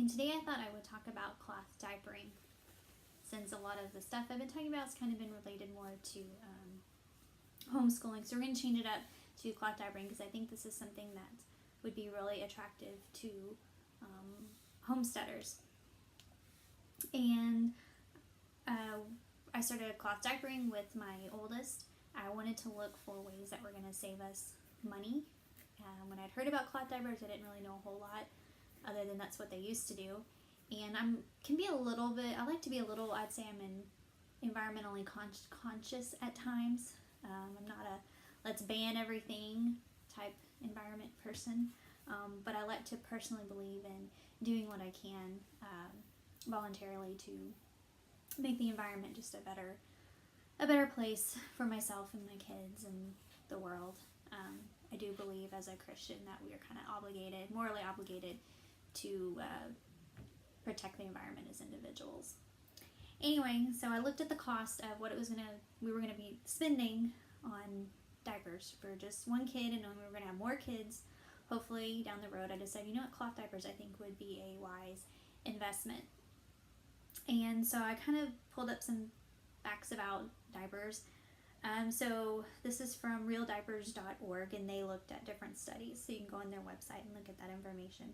and today I thought I would talk about cloth diapering, since a lot of the stuff I've been talking about has kind of been related more to homeschooling. So we're going to change it up to cloth diapering because I think this is something that would be really attractive to homesteaders. And I started cloth diapering with my oldest. I wanted to look for ways that were going to save us money. When I'd heard about cloth diapers, I didn't really know a whole lot, other than that's what they used to do. And I like to be a little, I'd say I'm environmentally conscious at times. I'm not a let's ban everything type environment person, but I like to personally believe in doing what I can voluntarily to make the environment just a better place for myself and my kids and the world. I do believe as a Christian that we are kind of morally obligated to protect the environment as individuals. Anyway, so I looked at the cost of what we were gonna be spending on diapers for just one kid, and knowing we were gonna have more kids hopefully down the road. I decided, cloth diapers I think would be a wise investment. And so I kind of pulled up some facts about diapers. So this is from realdiapers.org, and they looked at different studies, so you can go on their website and look at that information.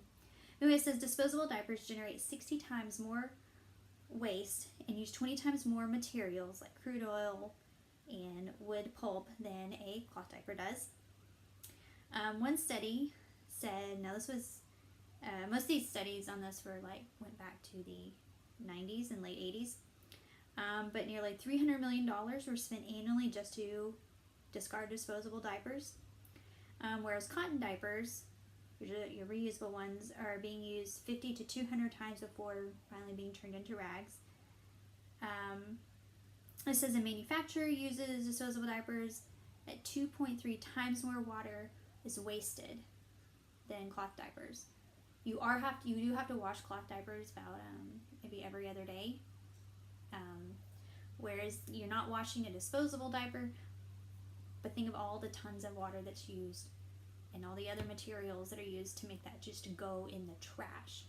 Anyway, it says disposable diapers generate 60 times more waste and use 20 times more materials like crude oil and wood pulp than a cloth diaper does. One study said, now this was, most of these studies on this went back to the 90s and late 80s. But nearly $300 million were spent annually just to discard disposable diapers. Whereas cotton diapers, your reusable ones, are being used 50 to 200 times before finally being turned into rags. It says a manufacturer uses disposable diapers at 2.3 times more water is wasted than cloth diapers. You do have to wash cloth diapers about maybe every other day. Whereas you're not washing a disposable diaper, but think of all the tons of water that's used and all the other materials that are used to make that just go in the trash.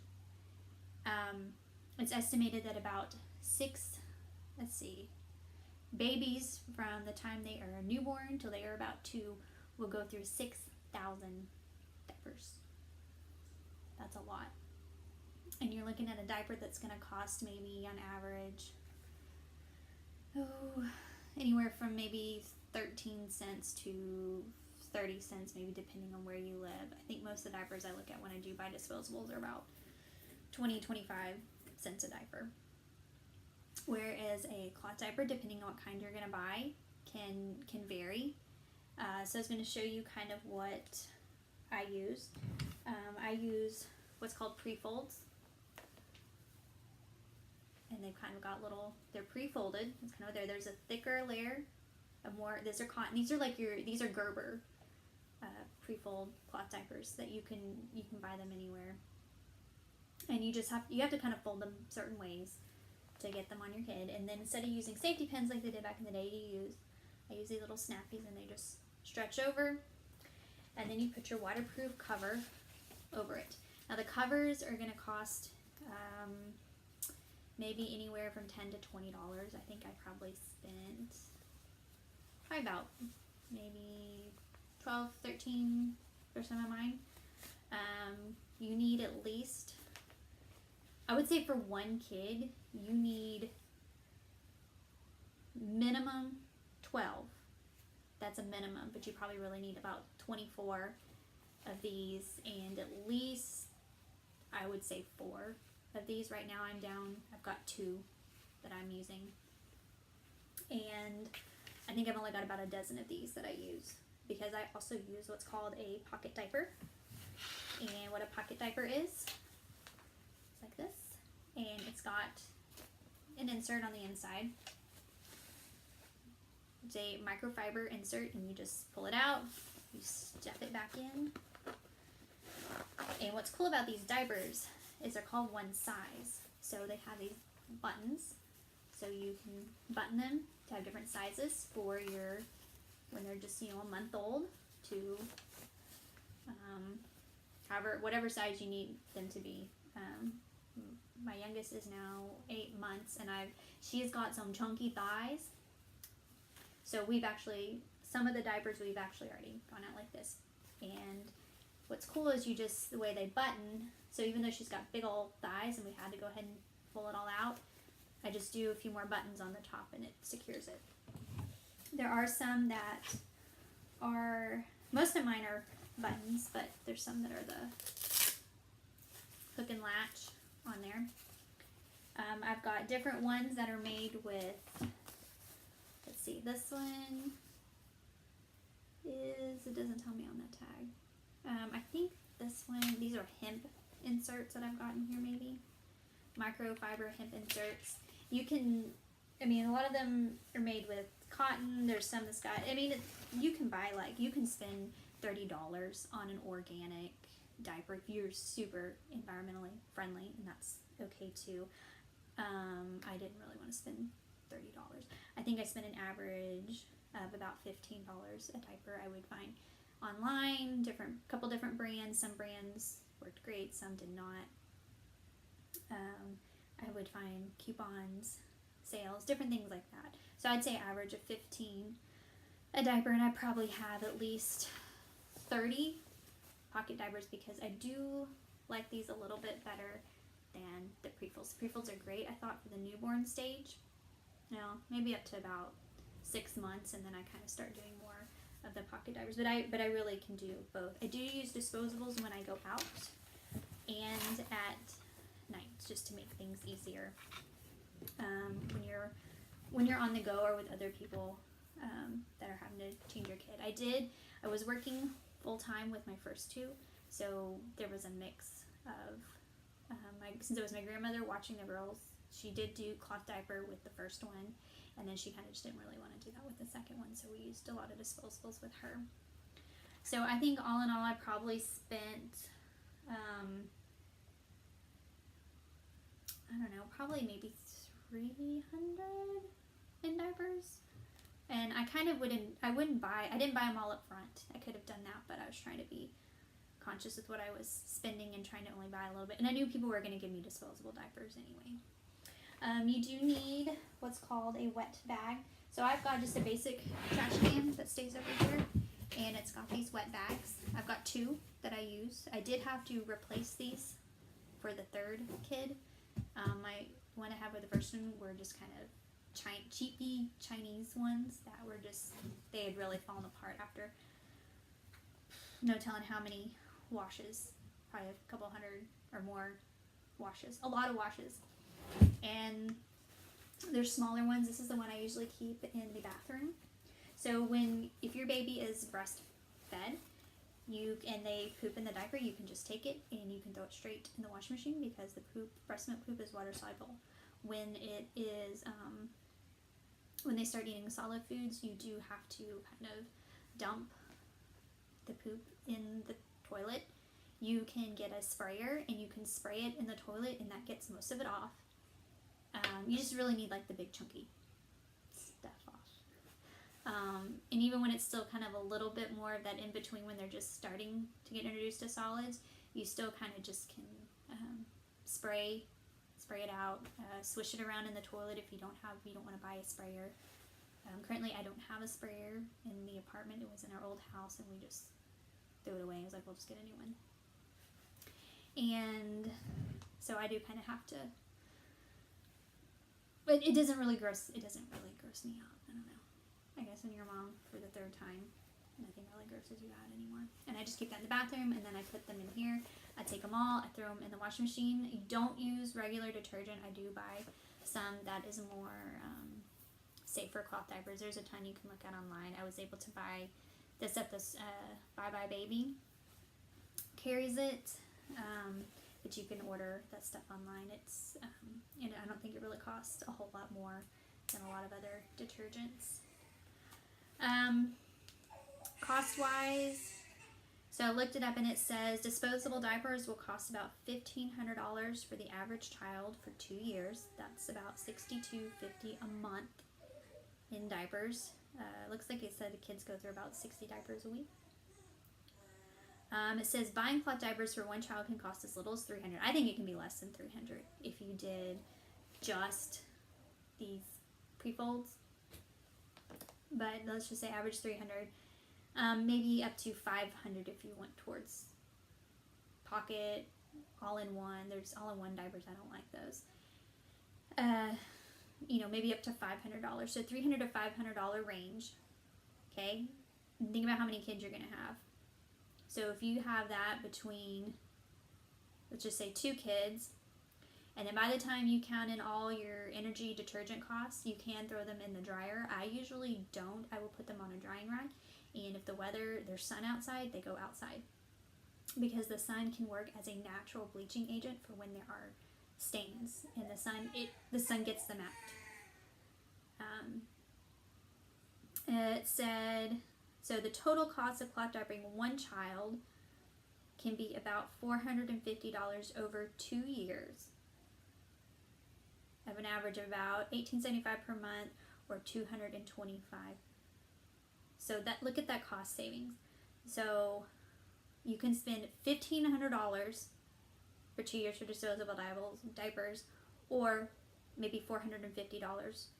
It's estimated that about babies from the time they are newborn till they are about 2 will go through 6,000 diapers. That's a lot. And you're looking at a diaper that's going to cost maybe on average anywhere from maybe 13 cents to 30 cents, maybe depending on where you live. I think most of the diapers I look at when I do buy disposables are about 20, 25 cents a diaper. Whereas a cloth diaper, depending on what kind you're going to buy, can vary. So I was going to show you kind of what I use. I use what's called pre-folds. And they've kind of got they're pre-folded. It's kind of there. There's a thicker layer of more, these are cotton. These are Gerber pre-fold cloth diapers that you can buy them anywhere. And you have to kind of fold them certain ways to get them on your kid. And then instead of using safety pins like they did back in the day, I use these little snappies, and they just stretch over. And then you put your waterproof cover over it. Now the covers are going to cost maybe anywhere from $10 to $20. I think I probably spent about maybe 12, 13 for some of mine. You need at least, I would say for one kid, you need minimum 12. That's a minimum, but you probably really need about 24 of these, and at least I would say 4 of these. Right now I've got 2 that I'm using, and I think I've only got about a dozen of these that I use, because I also use what's called a pocket diaper. And what a pocket diaper is, it's like this, and it's got an insert on the inside. It's a microfiber insert, and you just pull it out, you stuff it back in. And what's cool about these diapers is they're called one size. So they have these buttons, so you can button them to have different sizes for when they're just a month old to whatever size you need them to be. My youngest is now 8 months, and she's got some chunky thighs. So some of the diapers we've actually already gone out like this. And what's cool is the way they button, so even though she's got big old thighs and we had to go ahead and pull it all out, I just do a few more buttons on the top and it secures it. There are some that most of mine are buttons, but there's some that are the hook and latch on there. I've got different ones that are made with, let's see, this one it doesn't tell me on the tag. I think these are hemp inserts that I've gotten here, maybe. Microfiber hemp inserts. A lot of them are made with cotton. There's some that's got, you can spend $30 on an organic diaper if you're super environmentally friendly, and that's okay too. I didn't really want to spend $30. I think I spent an average of about $15 a diaper. I would find online, couple different brands. Some brands worked great, some did not. I would find coupons, sales, different things like that. So I'd say average of 15 a diaper, and I probably have at least 30 pocket diapers because I do like these a little bit better than the pre-folds. The pre-folds are great, I thought, for the newborn stage. Maybe up to about 6 months, and then I kind of start doing more of the pocket diapers. But I really can do both. I do use disposables when I go out and at night, just to make things easier. When you're on the go or with other people that are having to change your kid. I was working full time with my first two, so there was a mix of since it was my grandmother watching the girls, she did do cloth diaper with the first one, and then she kind of just didn't really want to do that with the second one, so we used a lot of disposables with her. So I think all in all I probably spent probably maybe 300 in diapers. And I didn't buy them all up front. I could have done that, but I was trying to be conscious with what I was spending and trying to only buy a little bit. And I knew people were going to give me disposable diapers anyway. You do need what's called a wet bag. So I've got just a basic trash can that stays over here, and it's got these wet bags. I've got 2 that I use. I did have to replace these for the third kid. My one I have with the first one were just kind of cheapy Chinese ones that were they had really fallen apart after no telling how many washes, probably a couple hundred or more washes, a lot of washes. And there's smaller ones. This is the one I usually keep in the bathroom. So if your baby is breastfed, and they poop in the diaper, you can just take it and you can throw it straight in the washing machine because the breast milk poop is water soluble. When it is when they start eating solid foods, you do have to kind of dump the poop in the toilet. You can get a sprayer and you can spray it in the toilet, and that gets most of it off. You just really need the big chunky stuff off. And even when it's still kind of a little bit more of that in between when they're just starting to get introduced to solids, you still kind of just can spray it out, swish it around in the toilet if you don't want to buy a sprayer. Currently I don't have a sprayer in the apartment. It was in our old house and we just threw it away. I was like, we'll just get a new one. And so I do kind of have to, but it doesn't really gross me out. I don't know. I guess when you're a mom for the third time, nothing really grosses you out anymore. And I just keep that in the bathroom, and then I put them in here. I take them all, I throw them in the washing machine. You don't use regular detergent. I do buy some that is more safer cloth diapers. There's a ton you can look at online. I was able to buy this at this Bye Bye Baby. Carries it, but you can order that stuff online. It's and I don't think it really costs a whole lot more than a lot of other detergents. Cost-wise, so I looked it up and it says disposable diapers will cost about $1,500 for the average child for 2 years. That's about $62.50 a month in diapers. Looks like it said the kids go through about 60 diapers a week. It says buying cloth diapers for one child can cost as little as $300. I think it can be less than $300 if you did just these pre-folds. But let's just say average $300. Maybe up to $500 if you went towards pocket, all-in-one. There's all-in-one diapers. I don't like those. Maybe up to $500. So $300 to $500 range. Okay? And think about how many kids you're going to have. So if you have that between, let's just say 2 kids, and then by the time you count in all your energy, detergent costs, you can throw them in the dryer. I usually don't. I will put them on a drying rack. And if there's sun outside, they go outside. Because the sun can work as a natural bleaching agent for when there are stains in the sun. The sun gets them out. It said, so the total cost of cloth diapering one child can be about $450 over 2 years. Of an average of about $18.75 per month or $225. So look at that cost savings. So you can spend $1,500 for 2 years for disposable diapers, or maybe $450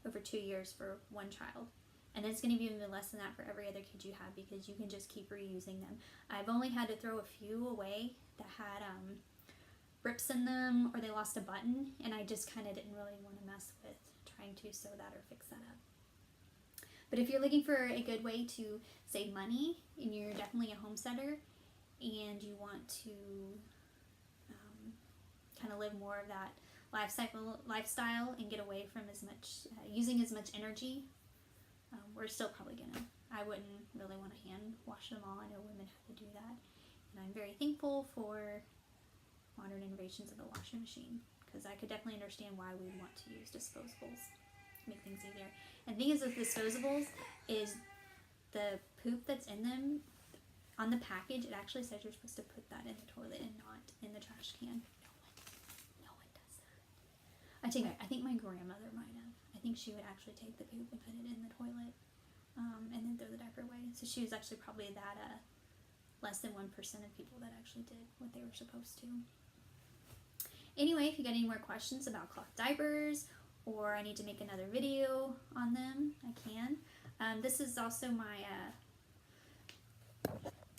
over 2 years for one child. And it's going to be even less than that for every other kid you have, because you can just keep reusing them. I've only had to throw a few away that had rips in them, or they lost a button, and I just kind of didn't really want to mess with trying to sew that or fix that up. But if you're looking for a good way to save money, and you're definitely a homesteader, and you want to kind of live more of that lifestyle and get away from as much using as much energy, we're still probably I wouldn't really want to hand wash them all. I know women have to do that, and I'm very thankful for modern innovations of the washing machine, because I could definitely understand why we would want to use disposables to make things easier. And the thing is with disposables is the poop that's in them, on the package, it actually says you're supposed to put that in the toilet and not in the trash can. No one does that. I think my grandmother might have. I think she would actually take the poop and put it in the toilet, and then throw the diaper away. So she was actually probably that less than 1% of people that actually did what they were supposed to. Anyway, if you got any more questions about cloth diapers, or I need to make another video on them, I can. This is also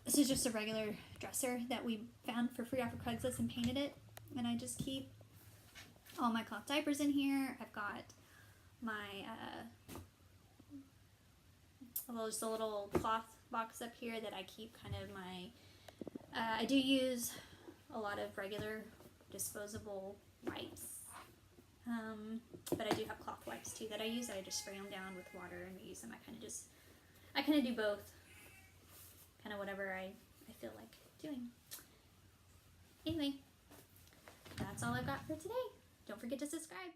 this is just a regular dresser that we found for free off of Craigslist and painted it. And I just keep all my cloth diapers in here. I've got my, just a little cloth box up here that I keep kind of my, I do use a lot of regular disposable wipes, but I do have cloth wipes too that I use. I just spray them down with water and use them. I kind of do both, kind of whatever I feel like doing. Anyway, that's all I've got for today. Don't forget to subscribe.